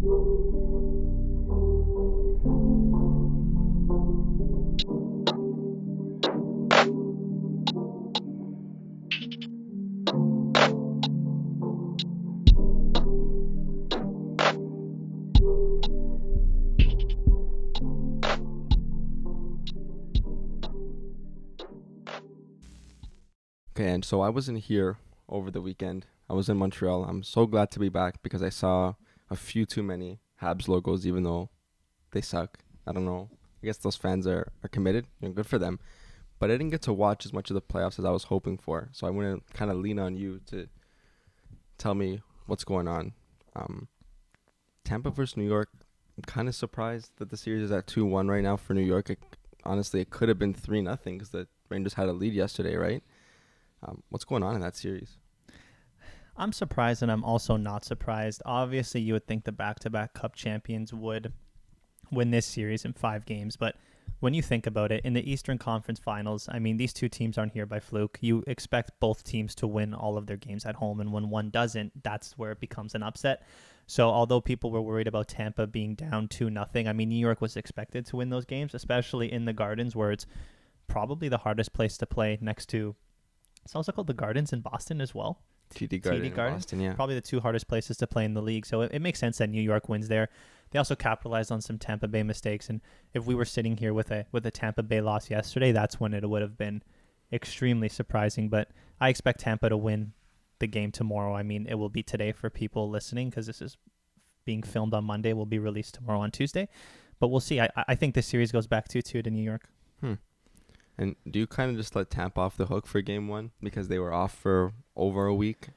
Okay, and so I wasn't here over the weekend. I was in Montreal. I'm so glad to be back because I saw a few too many Habs logos, even though they suck. I don't know. I guess those fans are committed. Good for them. But I didn't get to watch as much of the playoffs as I was hoping for. So I want to kind of lean on you to tell me what's going on. Tampa versus New York. I'm kind of surprised that the series is at 2-1 right now for New York. Honestly, it could have been 3-0 because the Rangers had a lead yesterday, right? What's going on in that series? I'm surprised, and I'm also not surprised. Obviously, you would think the back-to-back Cup champions would win this series in 5 games, but when you think about it, in the Eastern Conference Finals, I mean, these two teams aren't here by fluke. You expect both teams to win all of their games at home, and when one doesn't, that's where it becomes an upset. So although people were worried about Tampa being down 2-0, I mean, New York was expected to win those games, especially in the Gardens, where it's probably the hardest place to play next to. It's also called the Gardens in Boston as well. TD Garden in Boston, yeah. Probably the 2 hardest places to play in the league. So it makes sense that New York wins there. They also capitalized on some Tampa Bay mistakes. And if we were sitting here with a Tampa Bay loss yesterday, that's when it would have been extremely surprising. But I expect Tampa to win the game tomorrow. I mean, it will be today for people listening because this is being filmed on Monday. Will be released tomorrow on Tuesday. But we'll see. I think this series goes back 2-2 to New York. And do you kind of just let Tampa off the hook for game 1 because they were off for over a week?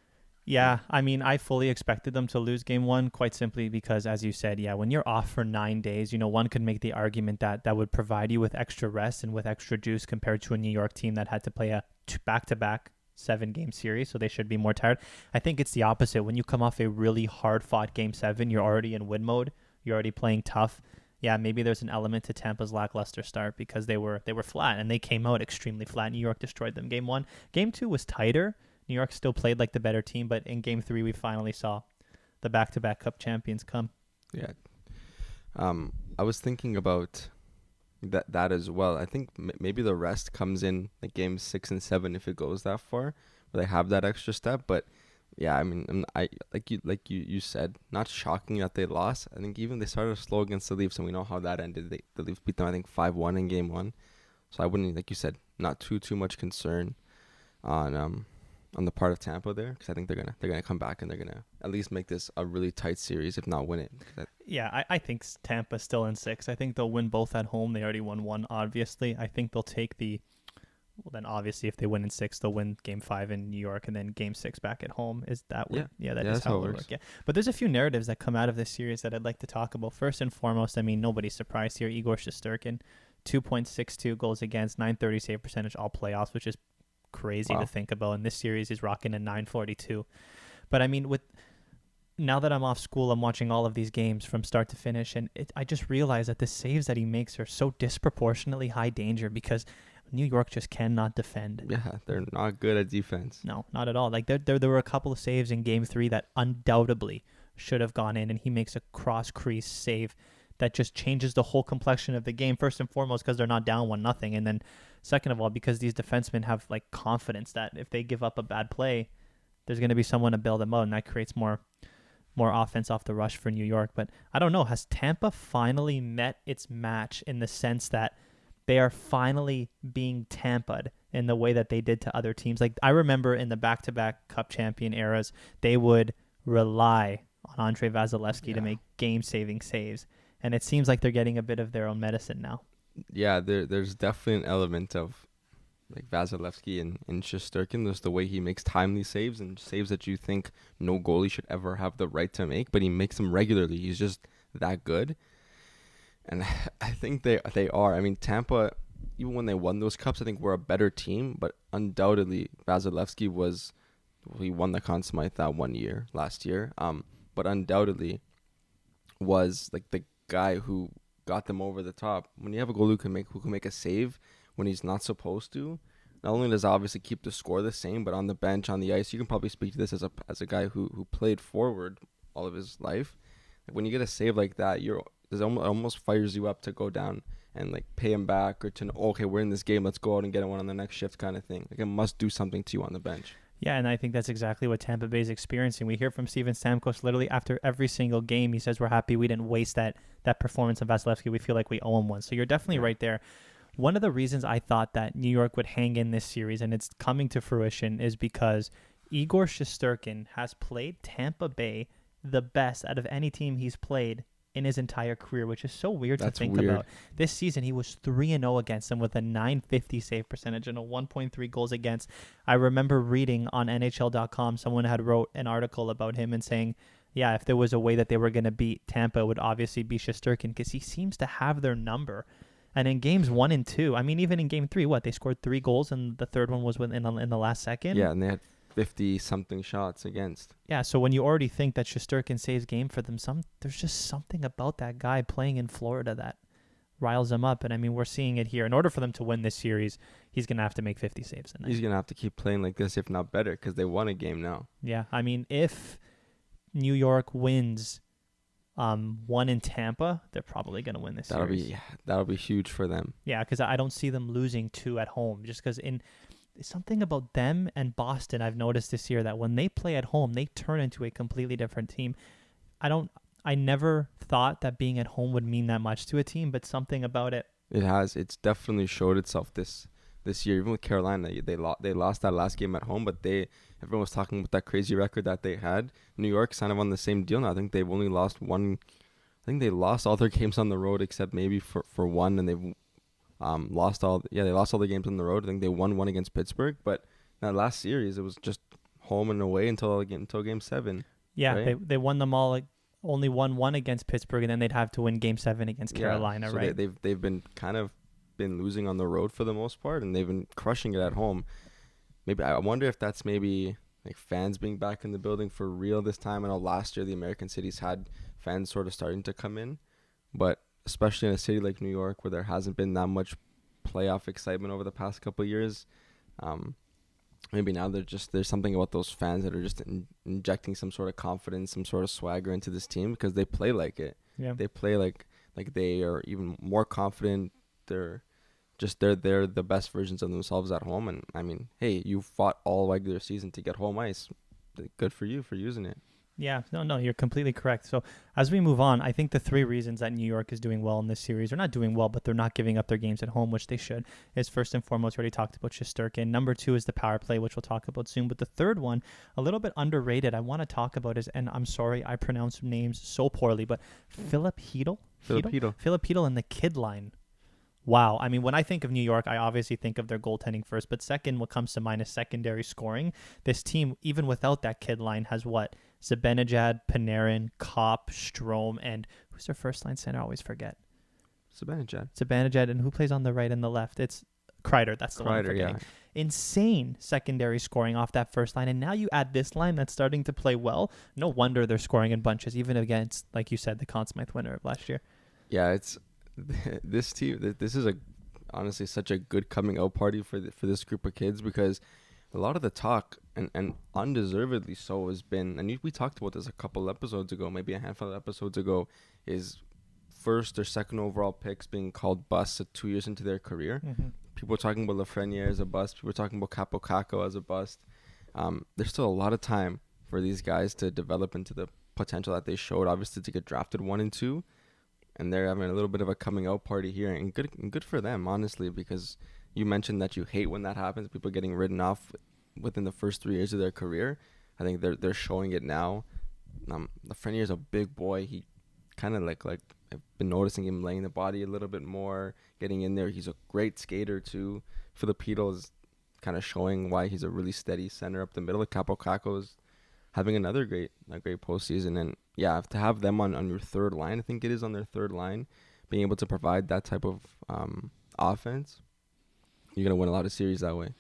Yeah, I mean, I fully expected them to lose game 1 quite simply because, as you said, when you're off for 9 days, one could make the argument that would provide you with extra rest and with extra juice compared to a New York team that had to play a back-to-back 7-game series, so they should be more tired. I think it's the opposite. When you come off a really hard-fought game 7, you're already in win mode. You're already playing tough. Yeah, maybe there's an element to Tampa's lackluster start because they were flat and they came out extremely flat. New York destroyed them game 1. Game 2 was tighter. New York still played like the better team, but in game 3 we finally saw the back-to-back Cup champions come. Yeah. I was thinking about that as well. I think maybe the rest comes in like games 6 and 7 if it goes that far, where they have that extra step, but yeah, I mean, I like you said, not shocking that they lost. I think even they started slow against the Leafs, and we know how that ended. The Leafs beat them, I think, 5-1 in game 1. So I wouldn't, like you said, not too much concern on the part of Tampa there, because I think they're gonna come back and they're gonna at least make this a really tight series, if not win it. I think Tampa's still in 6. I think they'll win both at home. They already won 1, obviously. I think they'll take then obviously if they win in 6, they'll win game 5 in New York and then game 6 back at home. Is that what? Yeah, that is how it would work. Yeah. But there's a few narratives that come out of this series that I'd like to talk about. First and foremost, I mean, nobody's surprised here. Igor Shesterkin, 2.62 goals against, .930 save percentage all playoffs, which is crazy to think about. And this series is rocking a .942. But I mean, now that I'm off school, I'm watching all of these games from start to finish, and I just realized that the saves that he makes are so disproportionately high danger because New York just cannot defend. Yeah, they're not good at defense. No, not at all. Like there were a couple of saves in game 3 that undoubtedly should have gone in, and he makes a cross-crease save that just changes the whole complexion of the game. First and foremost, because they're not down 1-0, and then second of all, because these defensemen have like confidence that if they give up a bad play, there's going to be someone to bail them out, and that creates more offense off the rush for New York. But I don't know. Has Tampa finally met its match in the sense that they are finally being Tampa'd in the way that they did to other teams? Like, I remember in the back-to-back Cup champion eras, they would rely on Andrei Vasilevsky to make game-saving saves. And it seems like they're getting a bit of their own medicine now. Yeah, there's definitely an element of like Vasilevsky and Shesterkin. There's the way he makes timely saves and saves that you think no goalie should ever have the right to make, but he makes them regularly. He's just that good. And I think they are. I mean, Tampa, even when they won those cups, I think we're a better team. But undoubtedly, Vasilevsky he won the Conn Smythe that 1 year last year. But undoubtedly was like the guy who got them over the top. When you have a goalie who can make a save when he's not supposed to, not only does obviously keep the score the same, but on the bench, on the ice, you can probably speak to this as a guy who played forward all of his life. when you get a save like that, it almost fires you up to go down and like pay him back, or to know, okay, we're in this game, let's go out and get one on the next shift kind of thing. Like, it must do something to you on the bench. Yeah, and I think that's exactly what Tampa Bay is experiencing. We hear from Steven Stamkos literally after every single game. He says, we're happy we didn't waste that performance of Vasilevsky. We feel like we owe him one. So you're definitely right there. One of the reasons I thought that New York would hang in this series, and it's coming to fruition, is because Igor Shesterkin has played Tampa Bay the best out of any team he's played in his entire career, which is so weird to think about. This season, he was 3-0 against them with a .950 save percentage and a 1.3 goals against. I remember reading on NHL.com, someone had wrote an article about him and saying, yeah, if there was a way that they were going to beat Tampa, it would obviously be Shesterkin, because he seems to have their number. And in games 1 and 2, I mean, even in game 3, they scored 3 goals, and the third one was in the last second. Yeah, and they had 50-something shots against. Yeah, so when you already think that Shesterkin saves game for them, there's just something about that guy playing in Florida that riles them up. And, I mean, we're seeing it here. In order for them to win this series, he's going to have to make 50 saves a night. He's going to have to keep playing like this, if not better, because they won a game now. Yeah, I mean, if New York wins one in Tampa, they're probably going to win this series. That'll be huge for them. Yeah, because I don't see them losing 2 at home, just because something about them and Boston I've noticed this year, that when they play at home, they turn into a completely different team. I never thought that being at home would mean that much to a team, but something about it. It has. It's definitely showed itself this year. Even with Carolina, they lost that last game at home, but everyone was talking about that crazy record that they had. New York's kind of on the same deal now. I think they've only lost one. I think they lost all their games on the road except maybe for one, and they've lost all the games on the road. I think they won one against Pittsburgh, but that last series, it was just home and away until game 7. Yeah, right? they won them all. Like, only won one against Pittsburgh, and then they'd have to win game 7 against Carolina, so right? They've been losing on the road for the most part, and they've been crushing it at home. Maybe I wonder if that's maybe like fans being back in the building for real this time. I know last year the American cities had fans sort of starting to come in, but especially in a city like New York where there hasn't been that much playoff excitement over the past couple of years, maybe now there's something about those fans that are just injecting some sort of confidence, some sort of swagger into this team, because they play like it. Yeah. They play like they are even more confident. They're the best versions of themselves at home. And I mean, hey, you fought all regular season to get home ice. Good for you for using it. Yeah, no, you're completely correct. So as we move on, I think the 3 reasons that New York is doing well in this series, or not doing well, but they're not giving up their games at home, which they should, is first and foremost, we already talked about Shesterkin. Number 2 is the power play, which we'll talk about soon. But the third one, a little bit underrated, I want to talk about is, and I'm sorry, I pronounce names so poorly, but Philip Hedl and the kid line. Wow. I mean, when I think of New York, I obviously think of their goaltending first, but second, what comes to mind is secondary scoring. This team, even without that kid line, has what? Zibanejad, Panarin, Kopp, Strome, and who's their first line center? I always forget. Zibanejad, and who plays on the right and the left? It's Kreider. That's the one I'm forgetting. Yeah. Insane secondary scoring off that first line, and now you add this line that's starting to play well. No wonder they're scoring in bunches, even against, like you said, the Conn Smythe winner of last year. Yeah, it's this team. This is honestly such a good coming out party for this group of kids, because a lot of the talk, and undeservedly so, has been, and we talked about this a couple episodes ago, maybe a handful of episodes ago, is first or second overall picks being called busts 2 years into their career. Mm-hmm. People are talking about Lafreniere as a bust. People are talking about Capo Caco as a bust. There's still a lot of time for these guys to develop into the potential that they showed, obviously, to get drafted 1 and 2. And they're having a little bit of a coming out party here, and good for them, honestly, because you mentioned that you hate when that happens, people getting written off within the first 3 years of their career. I think they're showing it now. Lafreniere is a big boy. He kind of like I've been noticing him laying the body a little bit more, getting in there. He's a great skater too. Filipino is kind of showing why he's a really steady center up the middle. Capo Caco is having another great postseason, and yeah, to have them on your third line, I think it is on their third line, being able to provide that type of offense, you're gonna win a lot of series that way.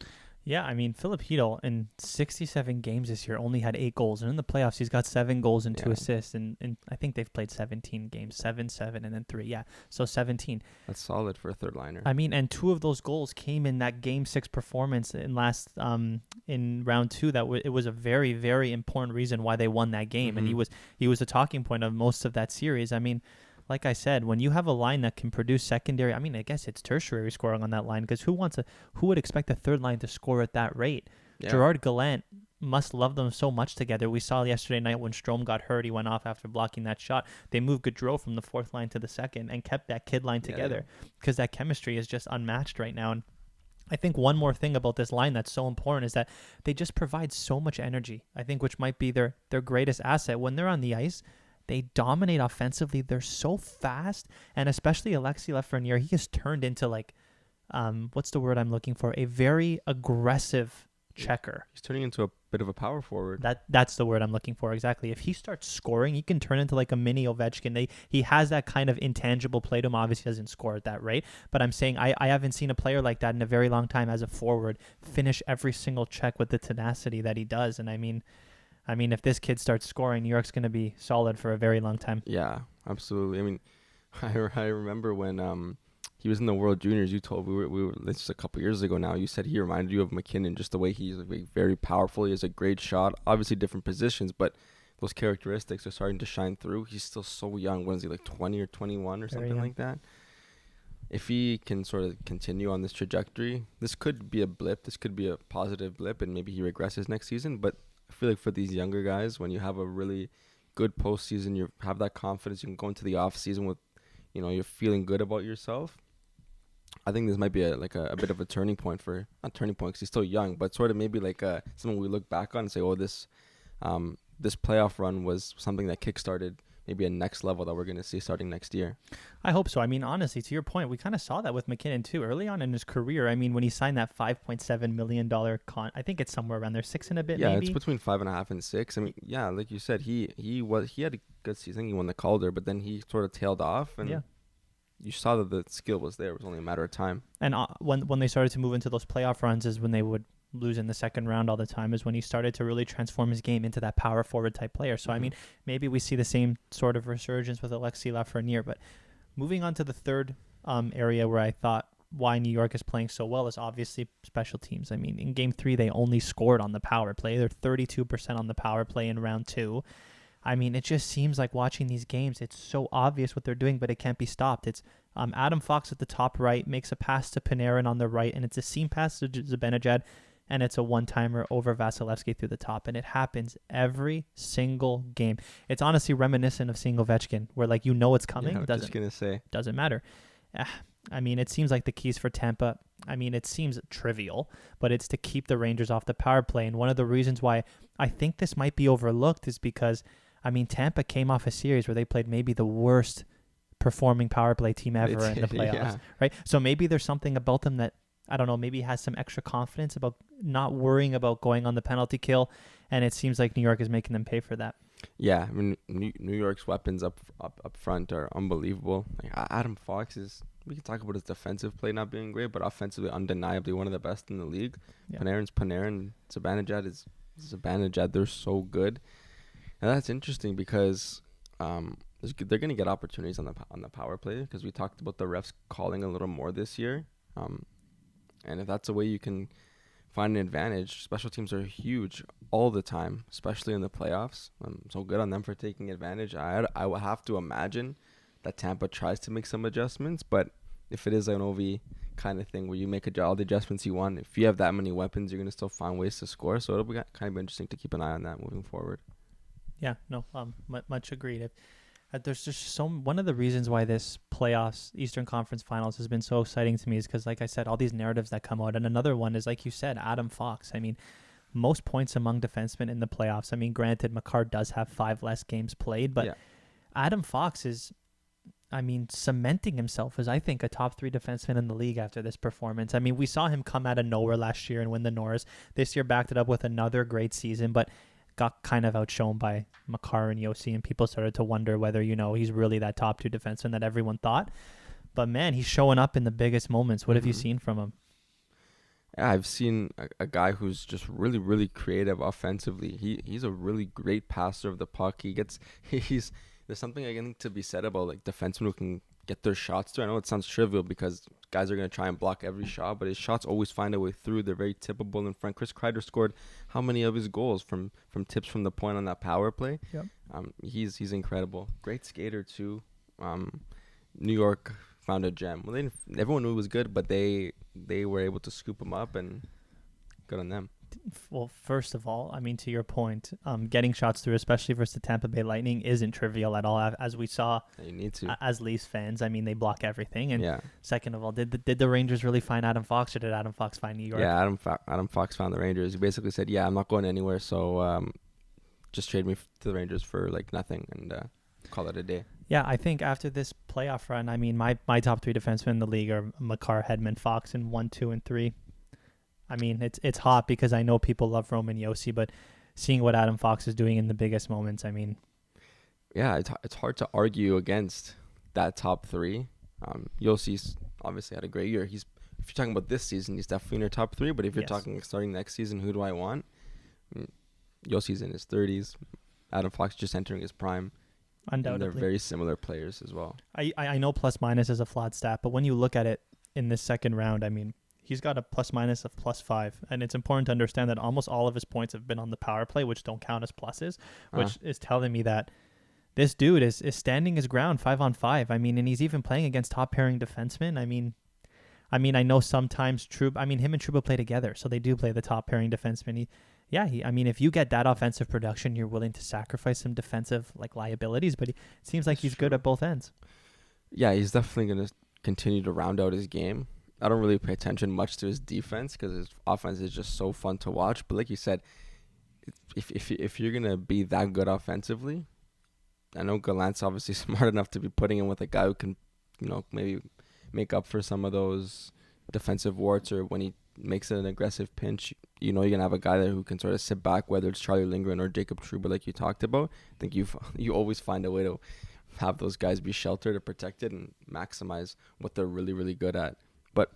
Yeah, I mean, Filipino in 67 games this year only had 8 goals. And in the playoffs, he's got 7 goals and 2 assists. And I think they've played 17 games, 7, 7, and then 3. Yeah, so 17. That's solid for a third liner. I mean, and 2 of those goals came in that Game 6 performance in round 2. It was a very, very important reason why they won that game. And he was a talking point of most of that series. I mean, like I said, when you have a line that can produce secondary, I mean, I guess it's tertiary scoring on that line, because who would expect a third line to score at that rate? Yeah. Gerard Gallant must love them so much together. We saw yesterday night when Strome got hurt, he went off after blocking that shot. They moved Gaudreau from the fourth line to the second and kept that kid line together because that chemistry is just unmatched right now. And I think one more thing about this line that's so important is that they just provide so much energy, I think, which might be their greatest asset. When they're on the ice, they dominate offensively. They're so fast, and especially Alexis Lafreniere, he has turned into what's the word I'm looking for? A very aggressive checker. He's turning into a bit of a power forward. That's the word I'm looking for, exactly. If he starts scoring, he can turn into like a mini Ovechkin. He has that kind of intangible play to him. Obviously, he doesn't score at that rate, but I'm saying I haven't seen a player like that in a very long time as a forward finish every single check with the tenacity that he does. And I mean, if this kid starts scoring, New York's going to be solid for a very long time. Yeah, absolutely. I mean, I remember when he was in the World Juniors. You told we were this is a couple years ago now. You said he reminded you of McKinnon, just the way he's very powerful. He has a great shot. Obviously, different positions, but those characteristics are starting to shine through. He's still so young. When is he, like 20 or 21 or something like that? If he can sort of continue on this trajectory, this could be a blip. This could be a positive blip, and maybe he regresses next season. But I feel like for these younger guys, when you have a really good postseason, you have that confidence, you can go into the off season with, you're feeling good about yourself. I think this might be a bit of a turning point not turning point because he's still young, but sort of maybe like something we look back on and say, oh, this playoff run was something that kickstarted maybe a next level that we're going to see starting next year. I hope so. I mean, honestly, to your point, we kind of saw that with McKinnon too early on in his career. I mean, when he signed that $5.7 million I think it's somewhere around there, 6 and a bit. Yeah, maybe? It's between 5.5 and 6. I mean, yeah, like you said, he had a good season. He won the Calder, but then he sort of tailed off, and you saw that the skill was there. It was only a matter of time. And when they started to move into those playoff runs is when they would lose in the second round all the time, is when he started to really transform his game into that power forward type player. So, I mean, maybe we see the same sort of resurgence with Alexis Lafreniere. But moving on to the third area where I thought why New York is playing so well is obviously special teams. I mean, in Game 3, they only scored on the power play. They're 32% on the power play in round 2. I mean, it just seems like watching these games, it's so obvious what they're doing, but it can't be stopped. It's Adam Fox at the top right, makes a pass to Panarin on the right, and it's a seam pass to Zibanejad, and it's a one-timer over Vasilevsky through the top, and it happens every single game. It's honestly reminiscent of seeing Ovechkin, where it's coming. Yeah, I was just going to say. Doesn't matter. I mean, it seems like the keys for Tampa, I mean, it seems trivial, but it's to keep the Rangers off the power play, and one of the reasons why I think this might be overlooked is because, I mean, Tampa came off a series where they played maybe the worst performing power play team ever in the playoffs, right? So maybe there's something about them that, I don't know, maybe has some extra confidence about not worrying about going on the penalty kill, and it seems like New York is making them pay for that. Yeah, I mean, New York's weapons up front are unbelievable. Like Adam Fox we can talk about his defensive play not being great, but offensively undeniably one of the best in the league. Yeah. Panarin's Panarin, Zibanejad is Zibanejad. They're so good. And that's interesting because they're going to get opportunities on the power play, because we talked about the refs calling a little more this year. And if that's a way you can find an advantage, special teams are huge all the time, especially in the playoffs. So good on them for taking advantage. I will have to imagine that Tampa tries to make some adjustments, but if it is an OV kind of thing where you make all the adjustments you want, if you have that many weapons, you're going to still find ways to score. So it'll be kind of interesting to keep an eye on that moving forward. Yeah, no, much agreed. There's just one of the reasons why this playoffs Eastern Conference Finals has been so exciting to me is because, like I said, all these narratives that come out. And another one is, like you said, Adam Fox. I mean, most points among defensemen in the playoffs. I mean, granted, Makar does have 5 less games played, but Adam Fox is, I mean, cementing himself as, I think, a top 3 defenseman in the league after this performance. I mean, we saw him come out of nowhere last year and win the Norris. This year backed it up with another great season, but got kind of outshone by Makar and Yossi, and people started to wonder whether, he's really that top 2 defenseman that everyone thought. But, man, he's showing up in the biggest moments. What have you seen from him? Yeah, I've seen a guy who's just really, really creative offensively. He's a really great passer of the puck. He's there's something I think to be said about like defensemen who can get their shots through. I know it sounds trivial because guys are gonna try and block every shot, but his shots always find a way through. They're very tippable in front. Chris Kreider scored how many of his goals from tips from the point on that power play? Yep. He's incredible. Great skater too. New York found a gem. Well, everyone knew he was good, but they were able to scoop him up, and good on them. Well, first of all, I mean, to your point, getting shots through, especially versus the Tampa Bay Lightning, isn't trivial at all. As we saw, You need to. as Leafs fans, I mean, they block everything. And Yeah. second of all, did the Rangers really find Adam Fox, or did Adam Fox find New York? Yeah, Adam Fox found the Rangers. He basically said, "Yeah, I'm not going anywhere, so just trade me to the Rangers for like nothing and call it a day." Yeah, I think after this playoff run, I mean, my top three defensemen in the league are Makar, Hedman, Fox, in 1, 2, and 3. I mean, it's hot because I know people love Roman Yossi, but seeing what Adam Fox is doing in the biggest moments, I mean, Yeah, it's hard to argue against that top three. Yossi's obviously had a great year. If you're talking about this season, he's definitely in your top three. But if you're Yes. talking starting next season, who do I want? Yossi's in his 30s. Adam Fox just entering his prime. And they're undoubtedly. very similar players as well. I know plus minus is a flat stat, but when you look at it in this second round, I mean, he's got a plus minus of +5, and it's important to understand that almost all of his points have been on the power play, which don't count as pluses, which is telling me that this dude is standing his ground 5-on-5. I mean, and he's even playing against top pairing defensemen. I mean, I know sometimes him and Trouba play together, so they do play the top pairing defenseman. I mean, if you get that offensive production, you're willing to sacrifice some defensive like liabilities, but it seems like he's good at both ends. Yeah, he's definitely going to continue to round out his game. I don't really pay attention much to his defense because his offense is just so fun to watch. But like you said, if you're going to be that good offensively, I know Gallant's obviously smart enough to be putting him with a guy who can, maybe make up for some of those defensive warts, or when he makes it an aggressive pinch, you're going to have a guy there who can sort of sit back, whether it's Charlie Lindgren or Jacob Trouba like you talked about. I think you always find a way to have those guys be sheltered or protected and maximize what they're really, really good at. But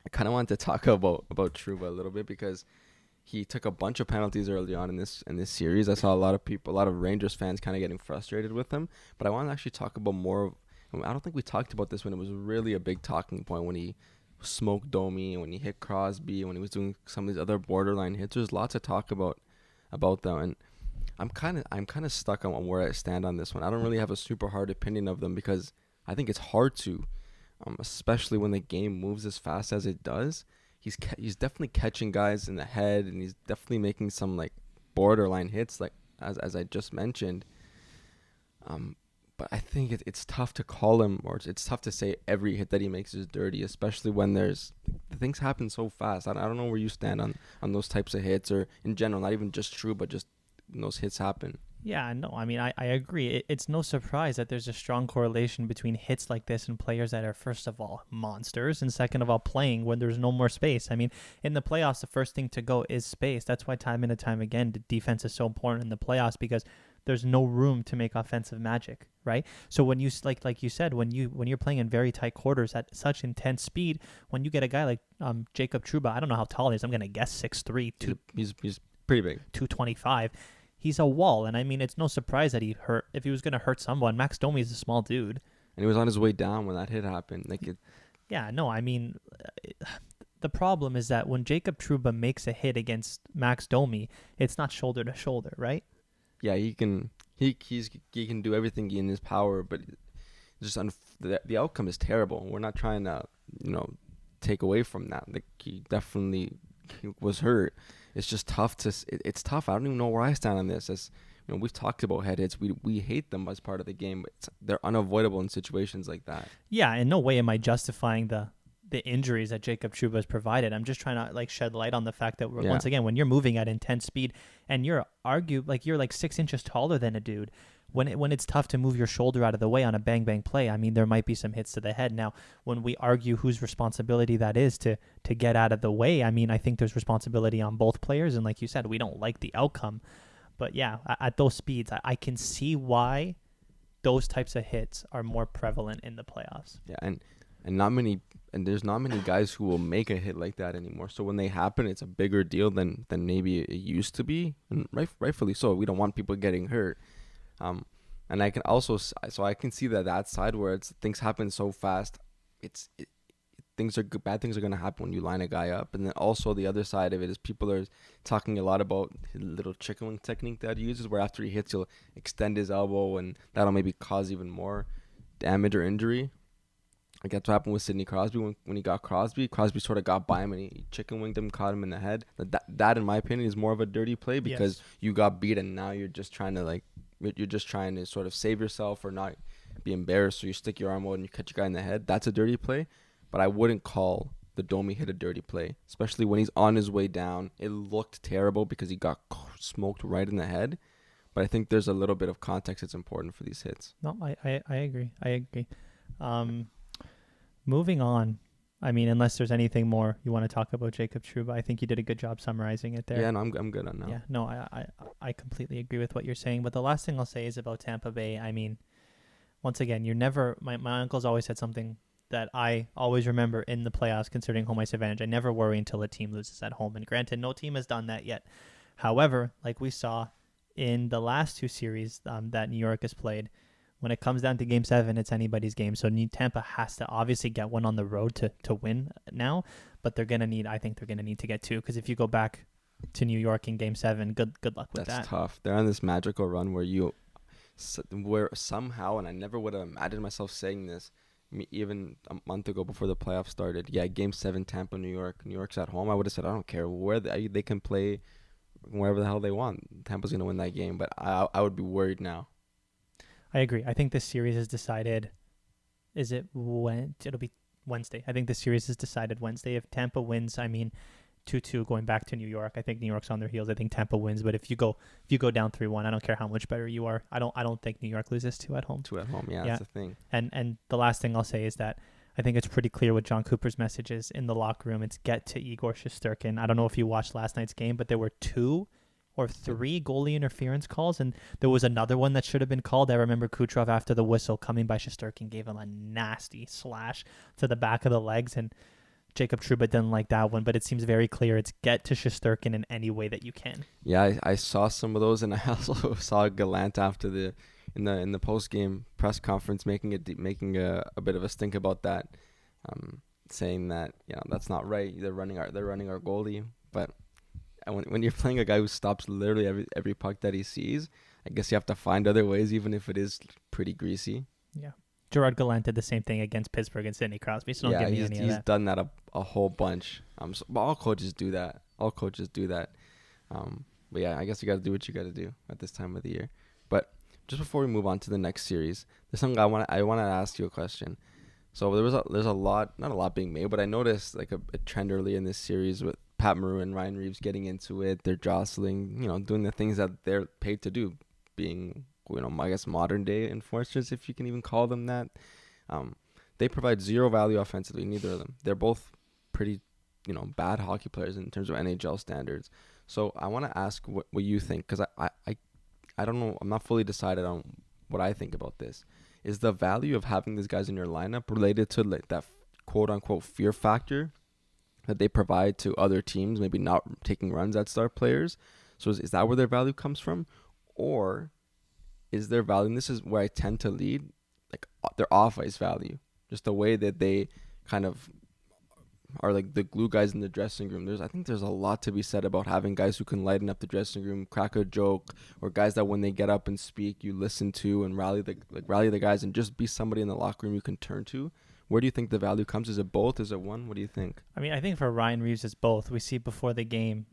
I kind of wanted to talk about Trouba a little bit because he took a bunch of penalties early on in this series. I saw a lot of Rangers fans kind of getting frustrated with him. But I want to actually talk about more. I don't think we talked about this when it was really a big talking point, when he smoked Domi, when he hit Crosby, when he was doing some of these other borderline hits. There's lots of talk about them, and I'm kind of stuck on where I stand on this one. I don't really have a super hard opinion of them because I think it's hard to, especially when the game moves as fast as it does. He's definitely catching guys in the head, and he's definitely making some like borderline hits, like as I just mentioned. But I think it's tough to call him, or it's tough to say every hit that he makes is dirty, especially when things happen so fast. I don't know where you stand on those types of hits, or in general, not even just true, but just when those hits happen. Yeah, no, I mean, I agree. It's no surprise that there's a strong correlation between hits like this and players that are, first of all, monsters, and second of all, playing when there's no more space. I mean, in the playoffs, the first thing to go is space. That's why time and time again, the defense is so important in the playoffs, because there's no room to make offensive magic, right? So when you, like you said, when you're playing in very tight quarters at such intense speed, when you get a guy like Jacob Trouba, I don't know how tall he is, I'm going to guess 6'3", He's pretty big. 225. He's a wall, and I mean, it's no surprise that he hurt. If he was going to hurt someone, Max Domi is a small dude. And he was on his way down when that hit happened. Yeah, no, I mean, the problem is that when Jacob Trouba makes a hit against Max Domi, it's not shoulder to shoulder, right? Yeah, he can do everything in his power, but just the outcome is terrible. We're not trying to take away from that. Like, he definitely was hurt. It's just tough it's tough. I don't even know where I stand on this. As we've talked about head hits. We hate them as part of the game, but they're unavoidable in situations like that. Yeah, in no way am I justifying the injuries that Jacob Trouba has provided. I'm just trying to shed light on the fact that once again, when you're moving at intense speed and you're 6 inches taller than a dude, when it's tough to move your shoulder out of the way on a bang bang play, I mean, there might be some hits to the head. Now, when we argue whose responsibility that is to get out of the way, I mean, I think there's responsibility on both players, and like you said, we don't like the outcome. But yeah, at those speeds, I can see why those types of hits are more prevalent in the playoffs. Yeah, and and there's not many guys who will make a hit like that anymore. So when they happen, it's a bigger deal than maybe it used to be, and rightfully so. We don't want people getting hurt. And I can also so I can see that side where things happen so fast. Bad things are gonna happen when you line a guy up, and then also the other side of it is people are talking a lot about his little chicken wing technique that he uses, where after he hits, he'll extend his elbow, and that'll maybe cause even more damage or injury. Like that's what happened with Sidney Crosby when he got Crosby. Crosby sort of got by him and he chicken winged him, caught him in the head. That in my opinion is more of a dirty play because you got beat and now you're just trying to sort of save yourself or not be embarrassed. So you stick your arm out and you catch your guy in the head. That's a dirty play, but I wouldn't call the Domi hit a dirty play, especially when he's on his way down. It looked terrible because he got smoked right in the head. But I think there's a little bit of context that's important for these hits. No, I agree. Moving on, I mean, unless there's anything more you want to talk about Jacob Trouba, I think you did a good job summarizing it there. Yeah, no, I'm good on that. Yeah, no, I completely agree with what you're saying. But the last thing I'll say is about Tampa Bay. I mean, once again, you're never. My uncle's always said something that I always remember in the playoffs, considering home ice advantage. I never worry until a team loses at home. And granted, no team has done that yet. However, like we saw in the last two series that New York has played, when it comes down to Game 7, it's anybody's game. So Tampa has to obviously get one on the road to win now, but I think they're gonna need to get two, because if you go back to New York in Game 7, good luck with that. That's tough. They're on this magical run where somehow, and I never would have imagined myself saying this, even a month ago before the playoffs started. Yeah, Game 7, Tampa, New York. New York's at home. I would have said I don't care where they can play, wherever the hell they want. Tampa's gonna win that game, but I would be worried now. I agree. I think this series is decided. It'll be Wednesday. I think this series is decided Wednesday. If Tampa wins, 2-2 going back to New York. I think New York's on their heels. I think Tampa wins. But if you go down 3-1, I don't care how much better you are. I don't think New York loses 2 at home. 2 at home, yeah, that's the thing. And the last thing I'll say is that I think it's pretty clear what John Cooper's message is in the locker room. It's get to Igor Shesterkin. I don't know if you watched last night's game, but there were 2 or 3 goalie interference calls, and there was another one that should have been called. I remember Kucherov, after the whistle, coming by Shesterkin, gave him a nasty slash to the back of the legs, and Jacob Trouba didn't like that one, but it seems very clear it's get to Shesterkin in any way that you can. Yeah, I saw some of those, and I also saw Gallant after in the post-game press conference making a bit of a stink about that, saying that that's not right. They're running our goalie, but when you're playing a guy who stops literally every puck that he sees, I guess you have to find other ways, even if it is pretty greasy. Yeah. Gerard Gallant did the same thing against Pittsburgh and Sidney Crosby, so don't give me any of that. He's done that a whole bunch. All coaches do that. But yeah, I guess you got to do what you got to do at this time of the year. But just before we move on to the next series, there's something I want to ask you a question. So there's a lot, not a lot being made, but I noticed like a trend early in this series with Pat Maroon and Ryan Reeves getting into it. They're jostling, doing the things that they're paid to do, being, I guess modern day enforcers, if you can even call them that. They provide zero value offensively, neither of them. They're both pretty, bad hockey players in terms of NHL standards. So I want to ask what you think, because I don't know, I'm not fully decided on what I think about this. Is the value of having these guys in your lineup related to like that quote unquote fear factor that they provide to other teams, maybe not taking runs at star players? So is that where their value comes from? Or is their value, and this is where I tend to lead, like their off-ice value, just the way that they kind of are like the glue guys in the dressing room. I think there's a lot to be said about having guys who can lighten up the dressing room, crack a joke, or guys that when they get up and speak, you listen to and rally the guys, and just be somebody in the locker room you can turn to. Where do you think the value comes? Is it both? Is it one? What do you think? I think for Ryan Reeves, it's both. We see before the game,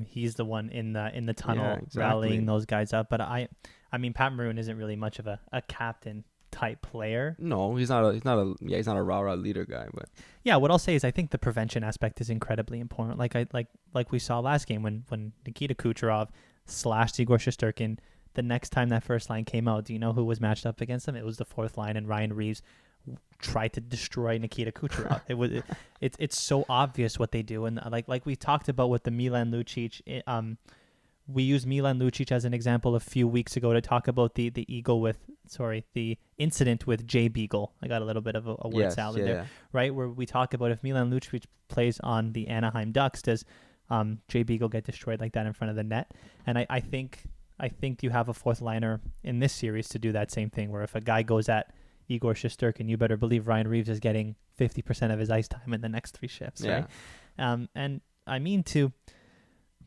he's the one in the tunnel rallying those guys up. But Pat Maroon isn't really much of a captain type player. No, he's not a rah-rah leader guy. But yeah, what I'll say is I think the prevention aspect is incredibly important. Like we saw last game when Nikita Kucherov slashed Igor Shesterkin. The next time that first line came out, do you know who was matched up against him? It was the fourth line, and Ryan Reeves tried to destroy Nikita Kucherov. It's so obvious what they do, and like we talked about with the Milan Lucic we used Milan Lucic as an example a few weeks ago to talk about the incident with Jay Beagle. I got a little bit of a word salad there, right? Where we talk about if Milan Lucic plays on the Anaheim Ducks, does Jay Beagle get destroyed like that in front of the net? And I think you have a fourth liner in this series to do that same thing, where if a guy goes at Igor Shesterkin, you better believe Ryan Reeves is getting 50% of his ice time in the next 3 shifts, right? And I mean, to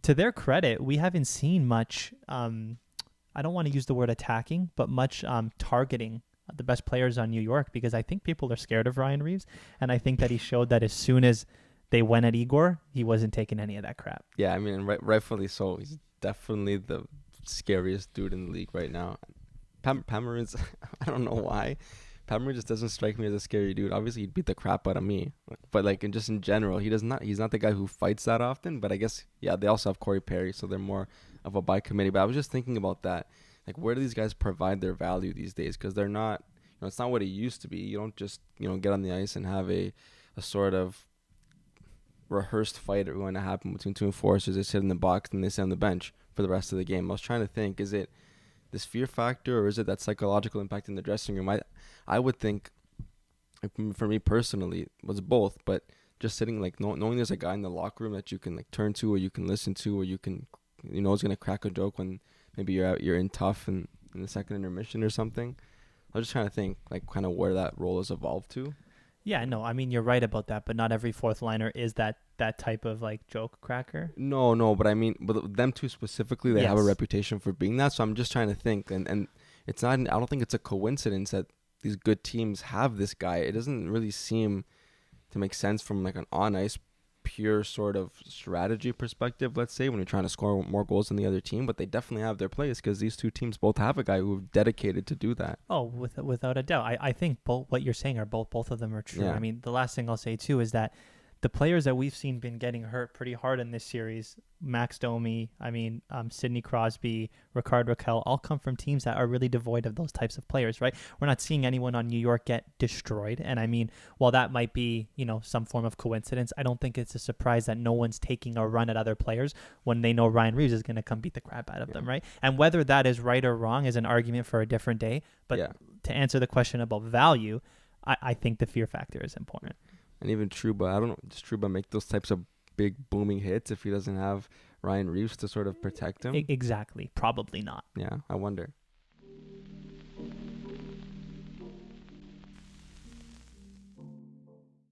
their credit, we haven't seen much, I don't want to use the word attacking, but much targeting the best players on New York, because I think people are scared of Ryan Reeves, and I think that he showed that as soon as they went at Igor, he wasn't taking any of that crap. Yeah, I mean, rightfully so. He's definitely the scariest dude in the league right now. Pamarin's, I don't know why. Pamarin just doesn't strike me as a scary dude. Obviously, he'd beat the crap out of me, but like in general, he's not the guy who fights that often. But I guess they also have Corey Perry, so they're more of a by committee. But I was just thinking about that, like where do these guys provide their value these days? Because they're not, it's not what it used to be. You don't just get on the ice and have a sort of rehearsed fight going to happen between two enforcers. They sit in the box and they sit on the bench for the rest of the game. I was trying to think, is it this fear factor or is it that psychological impact in the dressing room? I would think, like, for me personally, it was both, but just sitting, like, knowing there's a guy in the locker room that you can, like, turn to or you can listen to or you can, is going to crack a joke when maybe you're in tough and in the second intermission or something. I was just trying to think, like, kind of where that role has evolved to. Yeah, no, I mean, you're right about that, but not every fourth liner is that type of, like, joke cracker. No, but I mean, but them two specifically, they have a reputation for being that, so I'm just trying to think, and it's not, I don't think it's a coincidence that these good teams have this guy. It doesn't really seem to make sense from, like, an on-ice, pure sort of strategy perspective, let's say, when you're trying to score more goals than the other team, but they definitely have their place because these two teams both have a guy who's dedicated to do that. Oh, without a doubt. I think both what you're saying are both of them are true. Yeah. I mean, the last thing I'll say too is that the players that we've seen been getting hurt pretty hard in this series, Max Domi, Sidney Crosby, Rickard Rakell, all come from teams that are really devoid of those types of players, right? We're not seeing anyone on New York get destroyed. And I mean, while that might be, some form of coincidence, I don't think it's a surprise that no one's taking a run at other players when they know Ryan Reeves is going to come beat the crap out of them, right? And whether that is right or wrong is an argument for a different day. But to answer the question about value, I think the fear factor is important. And even Trouba, I don't know, does Trouba make those types of big booming hits if he doesn't have Ryan Reeves to sort of protect him? Exactly. Probably not. Yeah, I wonder.